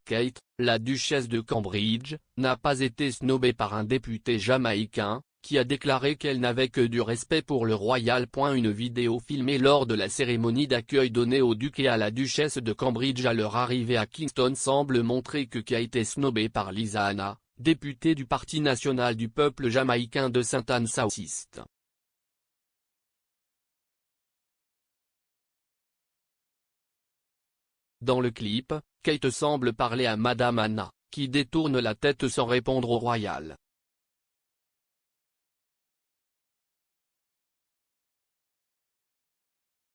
Kate, la duchesse de Cambridge, n'a pas été snobée par un député jamaïcain, qui a déclaré qu'elle n'avait que du respect pour le royal. Une vidéo filmée lors de la cérémonie d'accueil donnée au duc et à la duchesse de Cambridge à leur arrivée à Kingston semble montrer que Kate est snobée par Lisa Hanna, députée du Parti national du peuple jamaïcain de St Anne South East. Dans le clip, Kate semble parler à Madame Hanna, qui détourne la tête sans répondre au royal.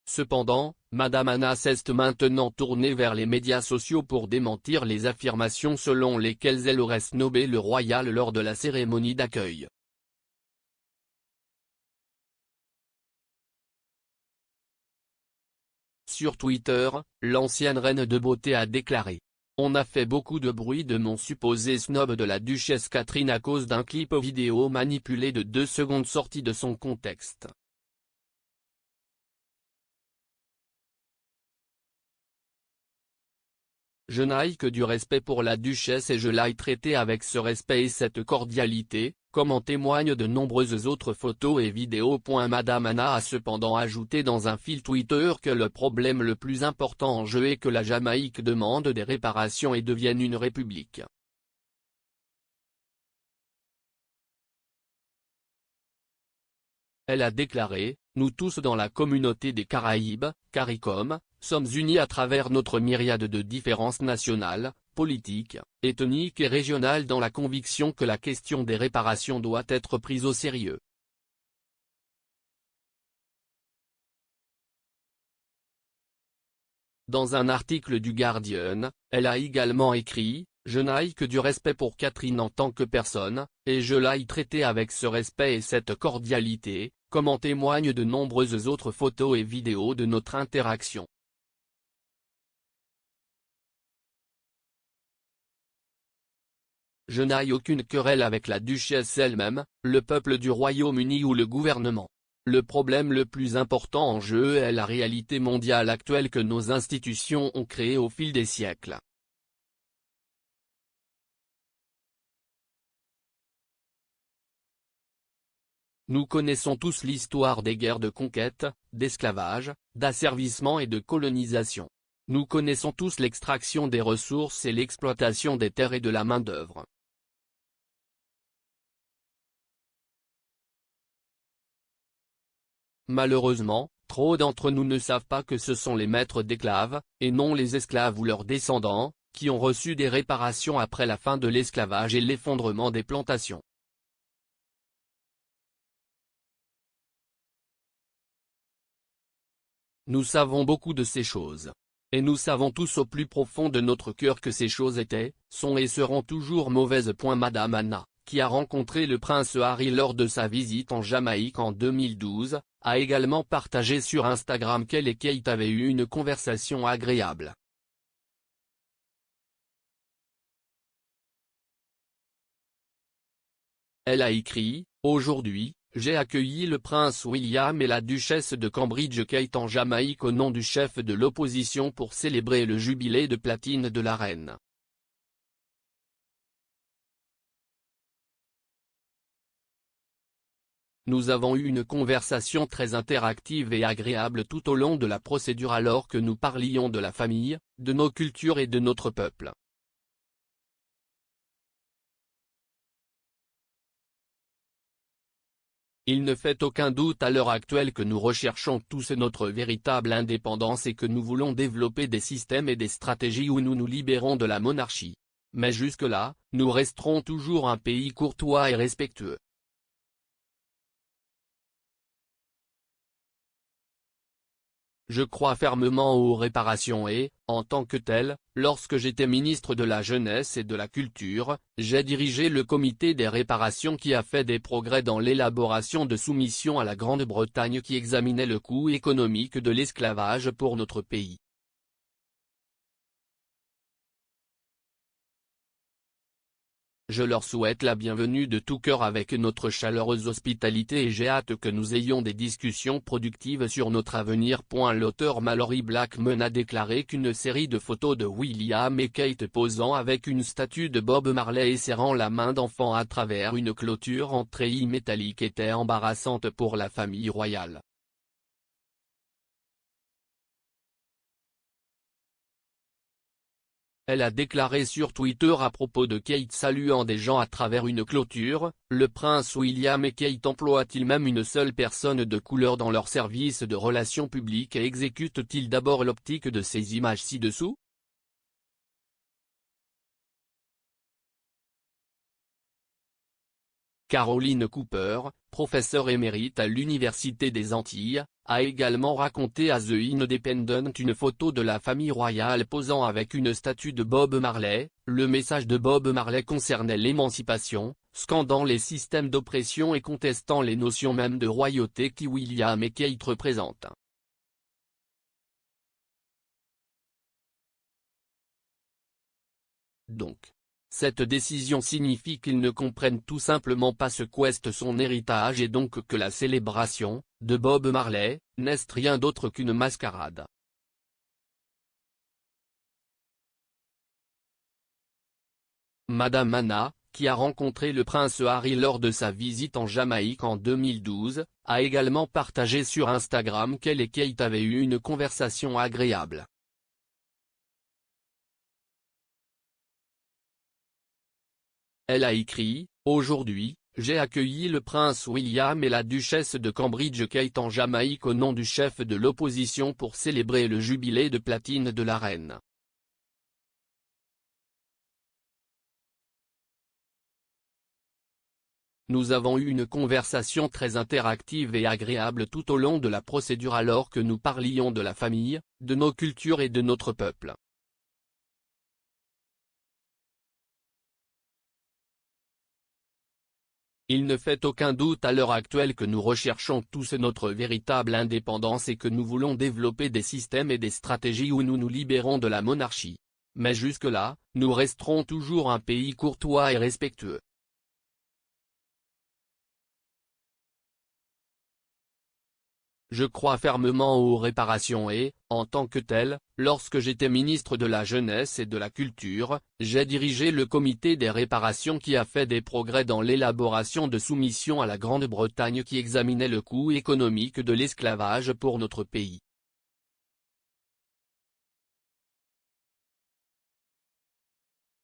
Cependant, Madame Hanna s'est maintenant tournée vers les médias sociaux pour démentir les affirmations selon lesquelles elle aurait snobé le royal lors de la cérémonie d'accueil. Sur Twitter, l'ancienne reine de beauté a déclaré: « On a fait beaucoup de bruit de mon supposé snob de la duchesse Catherine à cause d'un clip vidéo manipulé de 2 secondes sorti de son contexte. Je n'ai que du respect pour la duchesse et je l'ai traitée avec ce respect et cette cordialité, comme en témoignent de nombreuses autres photos et vidéos. » Madame Hanna a cependant ajouté dans un fil Twitter que le problème le plus important en jeu est que la Jamaïque demande des réparations et devienne une république. Elle a déclaré: « Nous tous dans la communauté des Caraïbes, CARICOM, sommes unis à travers notre myriade de différences nationales, politiques, ethniques et régionales dans la conviction que la question des réparations doit être prise au sérieux. » Dans un article du Guardian, elle a également écrit: « Je n'ai que du respect pour Catherine en tant que personne, et je l'ai traitée avec ce respect et cette cordialité, comme en témoignent de nombreuses autres photos et vidéos de notre interaction. » Je n'ai aucune querelle avec la duchesse elle-même, le peuple du Royaume-Uni ou le gouvernement. Le problème le plus important en jeu est la réalité mondiale actuelle que nos institutions ont créée au fil des siècles. Nous connaissons tous l'histoire des guerres de conquête, d'esclavage, d'asservissement et de colonisation. Nous connaissons tous l'extraction des ressources et l'exploitation des terres et de la main-d'œuvre. Malheureusement, trop d'entre nous ne savent pas que ce sont les maîtres d'esclaves, et non les esclaves ou leurs descendants, qui ont reçu des réparations après la fin de l'esclavage et l'effondrement des plantations. Nous savons beaucoup de ces choses. Et nous savons tous au plus profond de notre cœur que ces choses étaient, sont et seront toujours mauvaises. Madame Hanna, qui a rencontré le prince Harry lors de sa visite en Jamaïque en 2012, a également partagé sur Instagram qu'elle et Kate avaient eu une conversation agréable. Elle a écrit: « Aujourd'hui, j'ai accueilli le prince William et la duchesse de Cambridge Kate en Jamaïque au nom du chef de l'opposition pour célébrer le jubilé de platine de la reine. Nous avons eu une conversation très interactive et agréable tout au long de la procédure alors que nous parlions de la famille, de nos cultures et de notre peuple. Il ne fait aucun doute à l'heure actuelle que nous recherchons tous notre véritable indépendance et que nous voulons développer des systèmes et des stratégies où nous nous libérons de la monarchie. Mais jusque-là, nous resterons toujours un pays courtois et respectueux. Je crois fermement aux réparations et, en tant que tel, lorsque j'étais ministre de la Jeunesse et de la Culture, j'ai dirigé le comité des réparations qui a fait des progrès dans l'élaboration de soumissions à la Grande-Bretagne qui examinait le coût économique de l'esclavage pour notre pays. Je leur souhaite la bienvenue de tout cœur avec notre chaleureuse hospitalité et j'ai hâte que nous ayons des discussions productives sur notre avenir. L'auteur Mallory Blackman a déclaré qu'une série de photos de William et Kate posant avec une statue de Bob Marley et serrant la main d'enfant à travers une clôture en treillis métallique était embarrassante pour la famille royale. Elle a déclaré sur Twitter à propos de Kate saluant des gens à travers une clôture: « Le prince William et Kate emploient-ils même une seule personne de couleur dans leur service de relations publiques et exécutent-ils d'abord l'optique de ces images ci-dessous ?» Caroline Cooper, professeure émérite à l'Université des Antilles, a également raconté à The Independent une photo de la famille royale posant avec une statue de Bob Marley. Le message de Bob Marley concernait l'émancipation, scandant les systèmes d'oppression et contestant les notions même de royauté qui William et Kate représentent. Donc, cette décision signifie qu'ils ne comprennent tout simplement pas ce qu'est son héritage et donc que la célébration, de Bob Marley, n'est rien d'autre qu'une mascarade. Madame Anna, qui a rencontré le prince Harry lors de sa visite en Jamaïque en 2012, a également partagé sur Instagram qu'elle et Kate avaient eu une conversation agréable. Elle a écrit: « Aujourd'hui, j'ai accueilli le prince William et la duchesse de Cambridge Kate en Jamaïque au nom du chef de l'opposition pour célébrer le jubilé de platine de la reine. Nous avons eu une conversation très interactive et agréable tout au long de la procédure alors que nous parlions de la famille, de nos cultures et de notre peuple. » Il ne fait aucun doute à l'heure actuelle que nous recherchons tous notre véritable indépendance et que nous voulons développer des systèmes et des stratégies où nous nous libérons de la monarchie. Mais jusque-là, nous resterons toujours un pays courtois et respectueux. Je crois fermement aux réparations et, en tant que tel, lorsque j'étais ministre de la Jeunesse et de la Culture, j'ai dirigé le comité des réparations qui a fait des progrès dans l'élaboration de soumissions à la Grande-Bretagne qui examinait le coût économique de l'esclavage pour notre pays.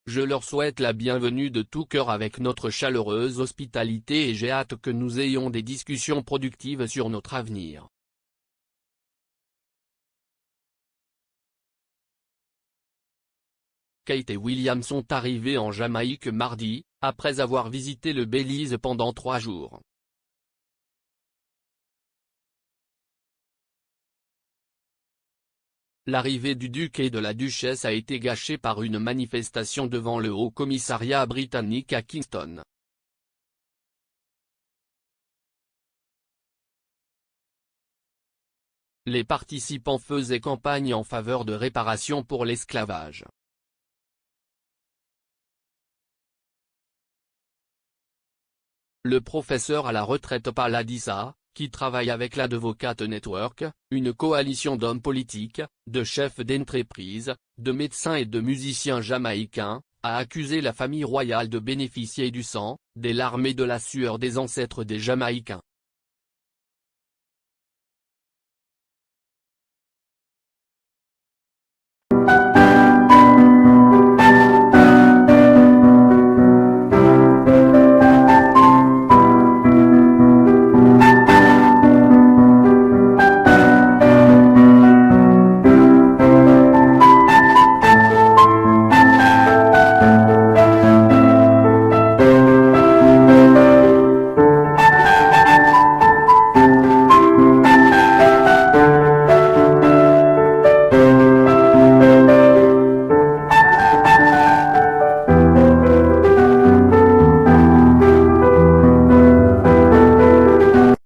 Je leur souhaite la bienvenue de tout cœur avec notre chaleureuse hospitalité et j'ai hâte que nous ayons des discussions productives sur notre avenir. Kate et William sont arrivés en Jamaïque mardi, après avoir visité le Belize pendant 3 jours. L'arrivée du duc et de la duchesse a été gâchée par une manifestation devant le Haut-Commissariat britannique à Kingston. Les participants faisaient campagne en faveur de réparation pour l'esclavage. Le professeur à la retraite Paladissa, qui travaille avec l'Advocate Network, une coalition d'hommes politiques, de chefs d'entreprise, de médecins et de musiciens jamaïcains, a accusé la famille royale de bénéficier du sang, des larmes et de la sueur des ancêtres des Jamaïcains.